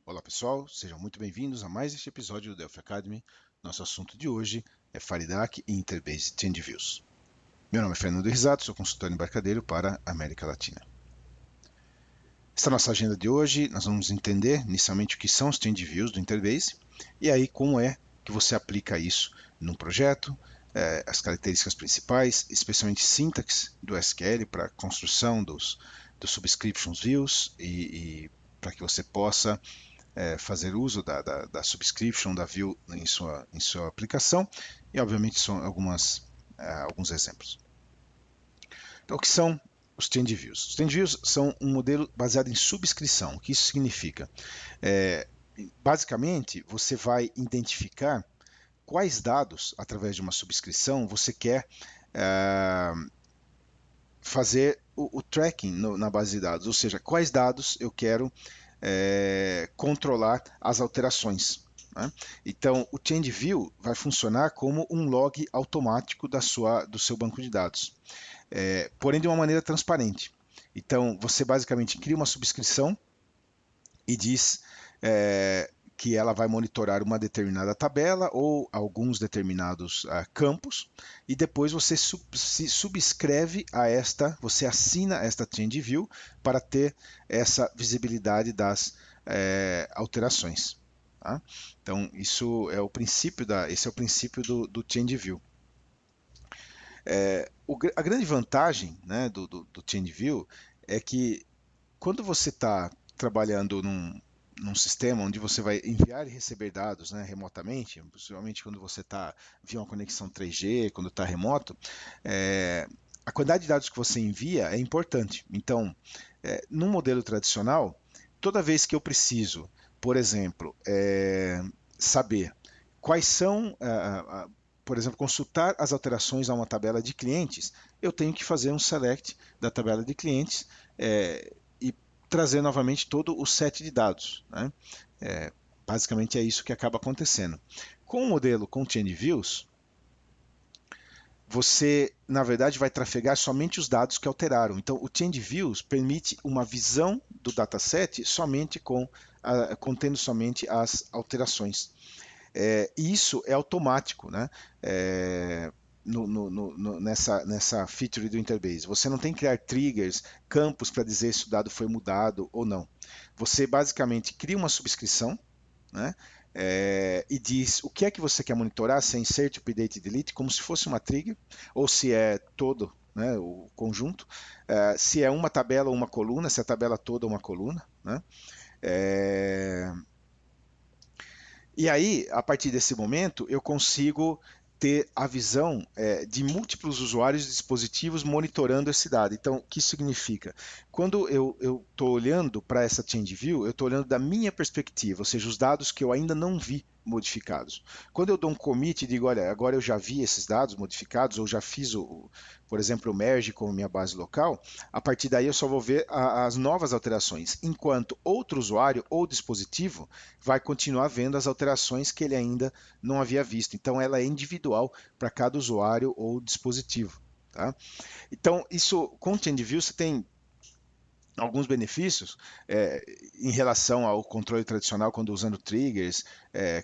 Olá pessoal, sejam muito bem-vindos a mais este episódio do Delphi Academy. Nosso assunto de hoje é Faridac e Interbase Change Views. Meu nome é Fernando Risato, sou consultor embarcadeiro para a América Latina. Esta nossa agenda de hoje, nós vamos entender inicialmente o que são os Change Views do Interbase e aí como é que você aplica isso num projeto, as características principais, especialmente sintaxe do SQL para a construção dos subscriptions views e para que você possa fazer uso da subscription, da view em sua aplicação e, obviamente, são alguns exemplos. Então, o que são os Change Views? Os Change Views são um modelo baseado em subscrição. O que isso significa? Basicamente, você vai identificar quais dados, através de uma subscrição, você quer fazer o tracking na base de dados, ou seja, quais dados eu quero controlar as alterações. Né? Então, o Change View vai funcionar como um log automático do seu banco de dados, porém de uma maneira transparente. Então, você basicamente cria uma subscrição e diz que ela vai monitorar uma determinada tabela ou alguns determinados campos, e depois você se subscreve a você assina esta Change View para ter essa visibilidade das alterações. Tá? Então, isso é o princípio esse é o princípio do Change View. A grande vantagem, né, do Change View é que quando você está trabalhando num sistema onde você vai enviar e receber dados, né, remotamente, possivelmente quando você está via uma conexão 3G, quando está remoto, a quantidade de dados que você envia é importante. Então, num modelo tradicional, toda vez que eu preciso, por exemplo, saber quais são, por exemplo, consultar as alterações a uma tabela de clientes, eu tenho que fazer um select da tabela de clientes e trazer novamente todo o set de dados. Né? Basicamente é isso que acaba acontecendo. Com o modelo com Change Views, você, na verdade, vai trafegar somente os dados que alteraram. Então, o Change Views permite uma visão do dataset somente contendo somente as alterações. E isso é automático, né? Nessa feature do Interbase. Você não tem que criar triggers, campos para dizer se o dado foi mudado ou não. Você basicamente cria uma subscrição, né? E diz o que é que você quer monitorar, se é insert, update, delete, como se fosse uma trigger, ou se é todo, né, o conjunto, se é uma tabela ou uma coluna, se é a tabela toda ou uma coluna. Né? E aí, a partir desse momento, eu consigo ter a visão de múltiplos usuários e dispositivos monitorando esse dado. Então, o que isso significa? Quando eu estou olhando para essa Change View, eu estou olhando da minha perspectiva, ou seja, os dados que eu ainda não vi modificados. Quando eu dou um commit e digo, olha, agora eu já vi esses dados modificados, ou já fiz, por exemplo, o merge como minha base local, a partir daí eu só vou ver as novas alterações, enquanto outro usuário ou dispositivo vai continuar vendo as alterações que ele ainda não havia visto. Então, ela é individual para cada usuário ou dispositivo. Tá? Então, isso com o Change View você tem alguns benefícios em relação ao controle tradicional, quando usando triggers,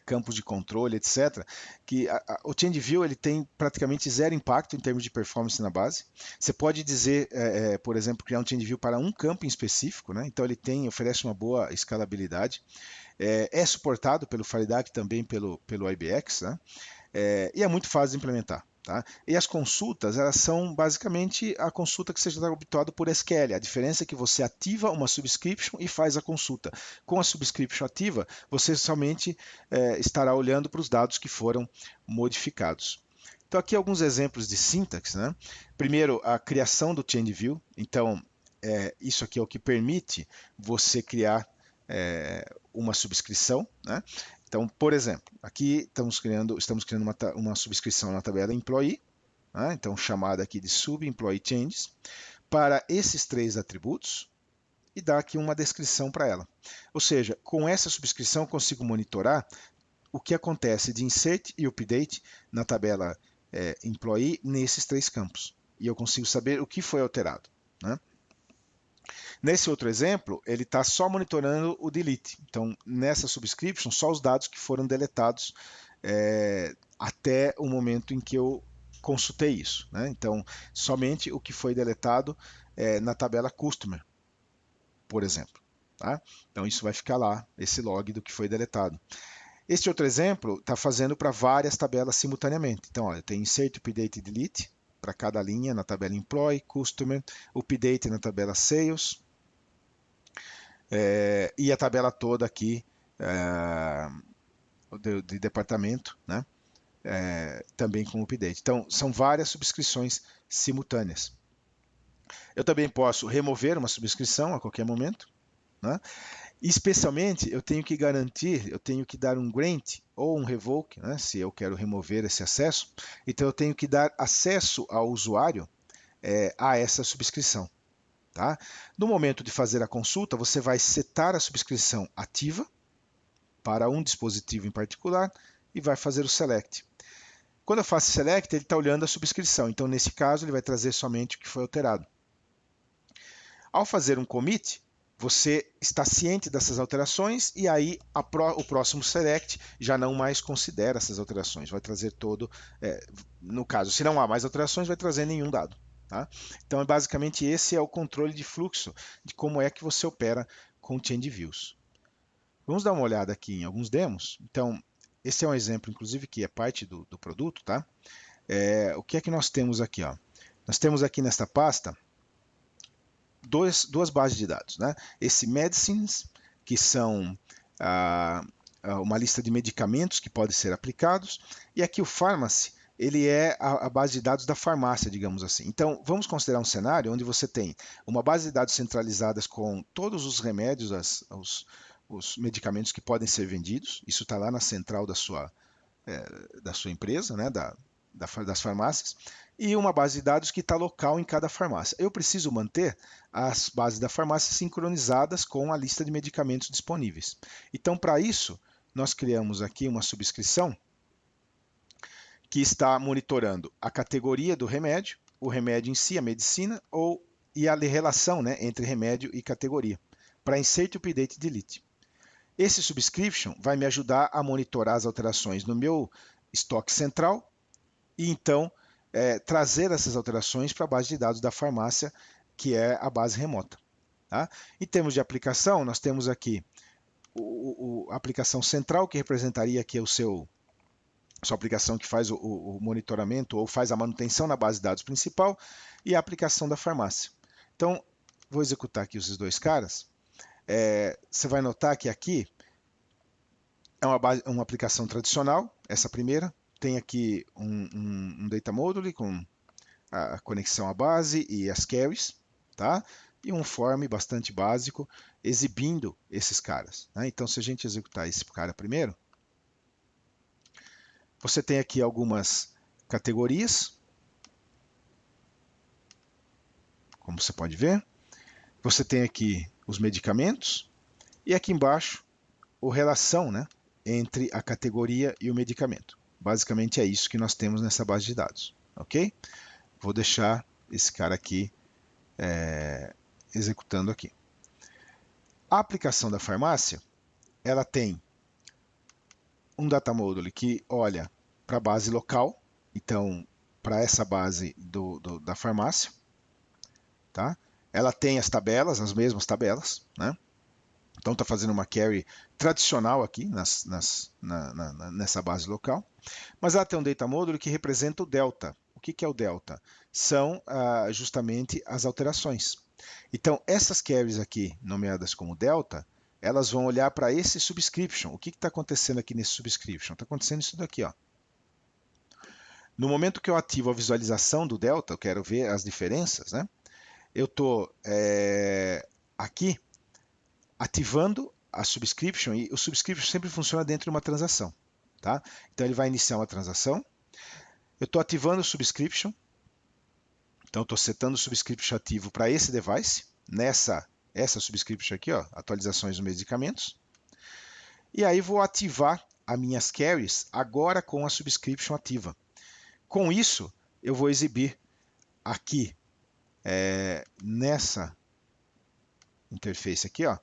campos de controle, etc. Que o Change View ele tem praticamente zero impacto em termos de performance na base. Você pode dizer, por exemplo, criar um Change View para um campo em específico, né? Então ele oferece uma boa escalabilidade. É suportado pelo Faridac também pelo IBX, né? E é muito fácil de implementar. Tá? E as consultas, elas são basicamente a consulta que você já está habituado por SQL. A diferença é que você ativa uma subscription e faz a consulta. Com a subscription ativa, você somente estará olhando para os dados que foram modificados. Então, aqui alguns exemplos de sintaxe. Né? Primeiro, a criação do Change View. Então, isso aqui é o que permite você criar uma subscrição. Né? Então, por exemplo, aqui estamos criando uma subscrição na tabela Employee, né? Então chamada aqui de Sub-Employee Changes, para esses três atributos e dar aqui uma descrição para ela. Ou seja, com essa subscrição eu consigo monitorar o que acontece de insert e update na tabela Employee nesses três campos. E eu consigo saber o que foi alterado. Né? Nesse outro exemplo, ele está só monitorando o delete. Então, nessa subscription, só os dados que foram deletados até o momento em que eu consultei isso, né? Então, somente o que foi deletado na tabela Customer, por exemplo. Tá? Então, isso vai ficar lá, esse log do que foi deletado. Este outro exemplo está fazendo para várias tabelas simultaneamente. Então, olha, tem Insert, Update e Delete para cada linha na tabela Employee, Customer, Update na tabela Sales, e a tabela toda aqui de departamento, né? Também com update. Então, são várias subscrições simultâneas. Eu também posso remover uma subscrição a qualquer momento, né? Especialmente, eu tenho que garantir, eu tenho que dar um grant ou um revoke, né? Se eu quero remover esse acesso. Então, eu tenho que dar acesso ao usuário a essa subscrição. Tá? No momento de fazer a consulta, você vai setar a subscrição ativa para um dispositivo em particular e vai fazer o select. Quando eu faço select, ele está olhando a subscrição. Então, nesse caso, ele vai trazer somente o que foi alterado. Ao fazer um commit, você está ciente dessas alterações e aí o próximo select já não mais considera essas alterações. Vai trazer todo, no caso, se não há mais alterações, vai trazer nenhum dado. Tá? Então, basicamente, esse é o controle de fluxo de como é que você opera com Change Views. Vamos dar uma olhada aqui em alguns demos. Então, esse é um exemplo, inclusive, que é parte do produto. Tá? O que é que nós temos aqui? Ó? Nós temos aqui nesta pasta duas bases de dados. Né? Esse Medicines, que são uma lista de medicamentos que podem ser aplicados, e aqui o Pharmacy, ele é a base de dados da farmácia, digamos assim. Então, vamos considerar um cenário onde você tem uma base de dados centralizadas com todos os remédios, os medicamentos que podem ser vendidos. Isso está lá na central da sua empresa, né, das farmácias, e uma base de dados que está local em cada farmácia. Eu preciso manter as bases da farmácia sincronizadas com a lista de medicamentos disponíveis. Então, para isso, nós criamos aqui uma subscrição que está monitorando a categoria do remédio, o remédio em si, a medicina, e a relação, né, entre remédio e categoria, para Insert, Update e Delete. Esse subscription vai me ajudar a monitorar as alterações no meu estoque central e então trazer essas alterações para a base de dados da farmácia, que é a base remota. Tá? Em termos de aplicação, nós temos aqui a aplicação central, que representaria aqui sua aplicação que faz o monitoramento ou faz a manutenção na base de dados principal, e a aplicação da farmácia. Então, vou executar aqui esses dois caras. Você vai notar que aqui é uma aplicação tradicional, essa primeira. Tem aqui um data module com a conexão à base e as queries, tá? E um form bastante básico exibindo esses caras. Né? Então, se a gente executar esse cara primeiro, você tem aqui algumas categorias, como você pode ver. Você tem aqui os medicamentos e aqui embaixo a relação, né, entre a categoria e o medicamento. Basicamente é isso que nós temos nessa base de dados, ok? Vou deixar esse cara aqui executando aqui. A aplicação da farmácia, ela tem um data module que olha para a base local, então para essa base da farmácia, tá? Ela tem as tabelas, as mesmas tabelas, né? Então está fazendo uma query tradicional aqui nessa base local, mas ela tem um data module que representa o delta. O que é o delta? São justamente as alterações. Então essas queries aqui, nomeadas como delta, elas vão olhar para esse subscription. O que está acontecendo aqui nesse subscription? Está acontecendo isso daqui, ó. No momento que eu ativo a visualização do delta, eu quero ver as diferenças, né? Eu estou aqui ativando a subscription, e o subscription sempre funciona dentro de uma transação. Tá? Então ele vai iniciar uma transação, eu estou ativando o subscription, então estou setando o subscription ativo para esse device, essa subscription aqui, ó, atualizações dos medicamentos, e aí vou ativar as minhas queries agora com a subscription ativa. Com isso, eu vou exibir aqui nessa interface aqui, ó,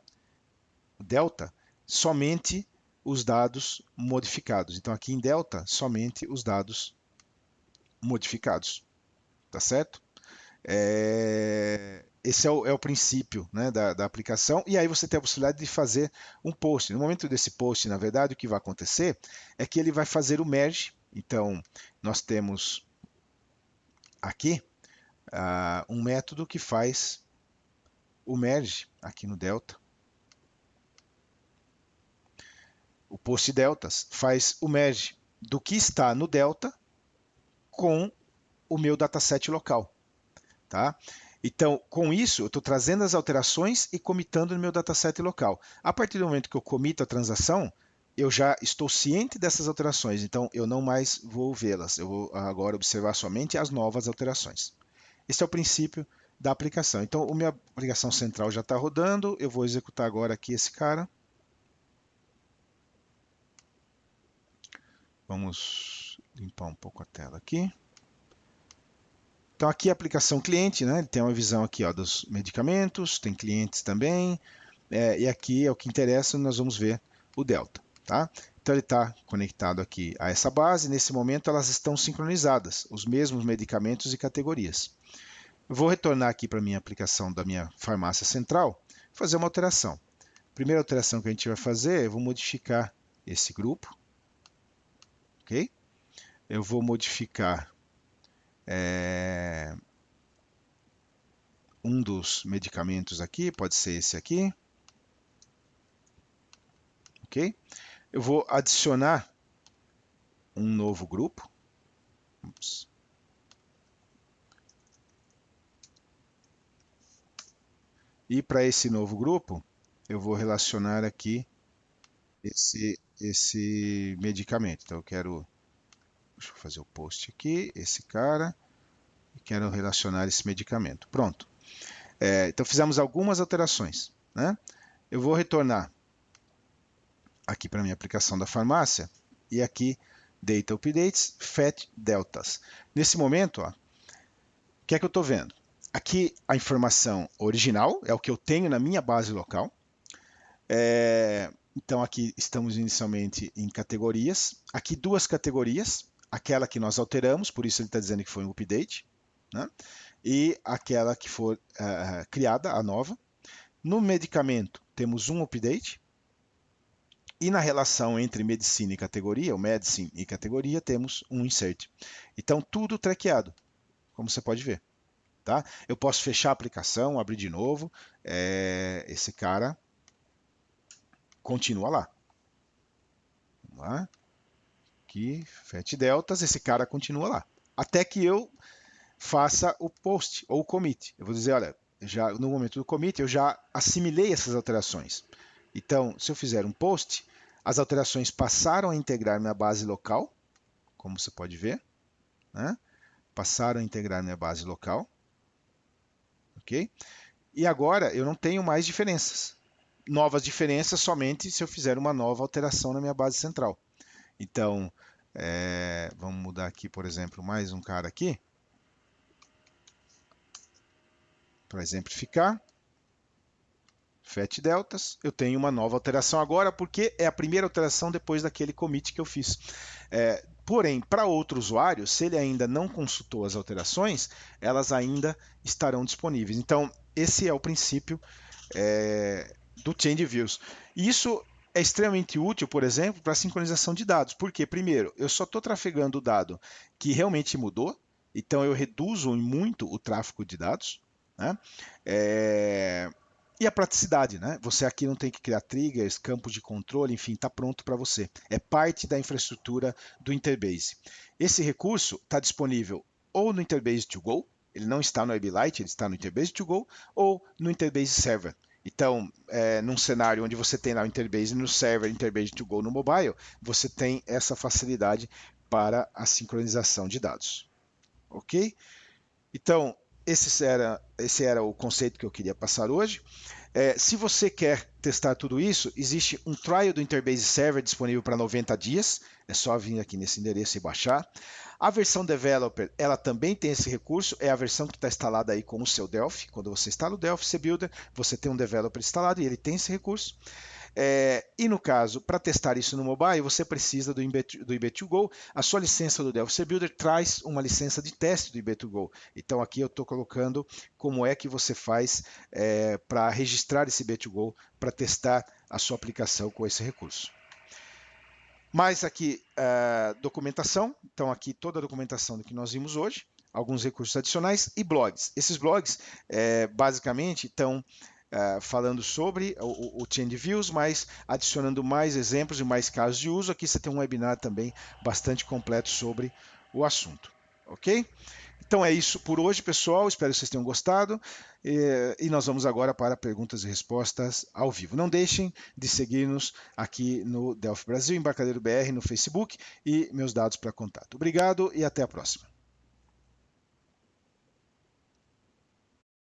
delta, somente os dados modificados. Então aqui em delta, somente os dados modificados, tá certo? Esse é o princípio, né, da aplicação, e aí você tem a possibilidade de fazer um post. No momento desse post, na verdade, o que vai acontecer é que ele vai fazer o merge. Então, nós temos aqui um método que faz o merge aqui no Delta. O post deltas faz o merge do que está no Delta com o meu dataset local. Tá? Então, com isso, eu estou trazendo as alterações e comitando no meu dataset local. A partir do momento que eu comito a transação, eu já estou ciente dessas alterações, então eu não mais vou vê-las. Eu vou agora observar somente as novas alterações. Esse é o princípio da aplicação. Então, a minha aplicação central já está rodando. Eu vou executar agora aqui esse cara. Vamos limpar um pouco a tela aqui. Então aqui a aplicação cliente, né? Ele tem uma visão aqui ó, dos medicamentos, tem clientes também, e aqui é o que interessa, nós vamos ver o delta. Tá? Então ele está conectado aqui a essa base, nesse momento elas estão sincronizadas, os mesmos medicamentos e categorias. Eu vou retornar aqui para a minha aplicação da minha farmácia central, fazer uma alteração. A primeira alteração que a gente vai fazer, eu vou modificar esse grupo, ok? Eu vou modificar um dos medicamentos aqui, pode ser esse aqui, ok? Eu vou adicionar um novo grupo. Ups. E para esse novo grupo, eu vou relacionar aqui esse medicamento. Então eu quero, deixa eu fazer o post aqui, esse cara, e quero relacionar esse medicamento. Pronto. Então fizemos algumas alterações, né? Eu vou retornar aqui para a minha aplicação da farmácia e aqui Data Updates, FAT Deltas. Nesse momento, ó, o que é que eu estou vendo? Aqui a informação original é o que eu tenho na minha base local. Então aqui estamos inicialmente em categorias. Aqui duas categorias, aquela que nós alteramos, por isso ele está dizendo que foi um update, né? E aquela que for criada, a nova. No medicamento temos um update. E na relação entre medicina e categoria, o medicine e categoria, temos um insert. Então tudo traqueado, como você pode ver. Tá? Eu posso fechar a aplicação, abrir de novo, esse cara continua lá. Vamos lá. Aqui, FAT deltas, esse cara continua lá. Até que eu faça o post ou o commit. Eu vou dizer, olha, já no momento do commit eu já assimilei essas alterações. Então, se eu fizer um post, as alterações passaram a integrar minha base local, como você pode ver, né? Passaram a integrar minha base local, ok? E agora eu não tenho mais diferenças. Novas diferenças somente se eu fizer uma nova alteração na minha base central. Então, vamos mudar aqui, por exemplo, mais um cara aqui, para exemplificar. FAT deltas, eu tenho uma nova alteração agora, porque é a primeira alteração depois daquele commit que eu fiz. Porém, para outro usuário, se ele ainda não consultou as alterações, elas ainda estarão disponíveis. Então, esse é o princípio do Change Views. E isso é extremamente útil, por exemplo, para a sincronização de dados. Porque, primeiro, eu só estou trafegando o dado que realmente mudou, então eu reduzo muito o tráfego de dados, né? E a praticidade, né? Você aqui não tem que criar triggers, campos de controle, enfim, está pronto para você. É parte da infraestrutura do Interbase. Esse recurso está disponível ou no Interbase to Go, ele não está no WebLite, ele está no Interbase to Go, ou no Interbase Server. Então, num cenário onde você tem lá o Interbase no server, Interbase to Go no mobile, você tem essa facilidade para a sincronização de dados. Ok? Então, esse era o conceito que eu queria passar hoje. Se você quer testar tudo isso, existe um trial do Interbase Server disponível para 90 dias. É só vir aqui nesse endereço e baixar. A versão Developer, ela também tem esse recurso, é a versão que está instalada aí com o seu Delphi. Quando você instala o Delphi CBuilder, você tem um Developer instalado e ele tem esse recurso. E no caso, para testar isso no mobile, você precisa do IB2Go. A sua licença do Delphi CBuilder traz uma licença de teste do IB2Go. Então aqui eu estou colocando como é que você faz para registrar esse IB2Go para testar a sua aplicação com esse recurso. Mais aqui documentação. Então aqui toda a documentação do que nós vimos hoje. Alguns recursos adicionais e blogs. Esses blogs basicamente estão falando sobre o Change Views, mas adicionando mais exemplos e mais casos de uso. Aqui você tem um webinar também bastante completo sobre o assunto, ok? Então é isso por hoje, pessoal. Espero que vocês tenham gostado. E nós vamos agora para perguntas e respostas ao vivo. Não deixem de seguir-nos aqui no Delphi Brasil, Embarcadero BR, no Facebook e meus dados para contato. Obrigado e até a próxima.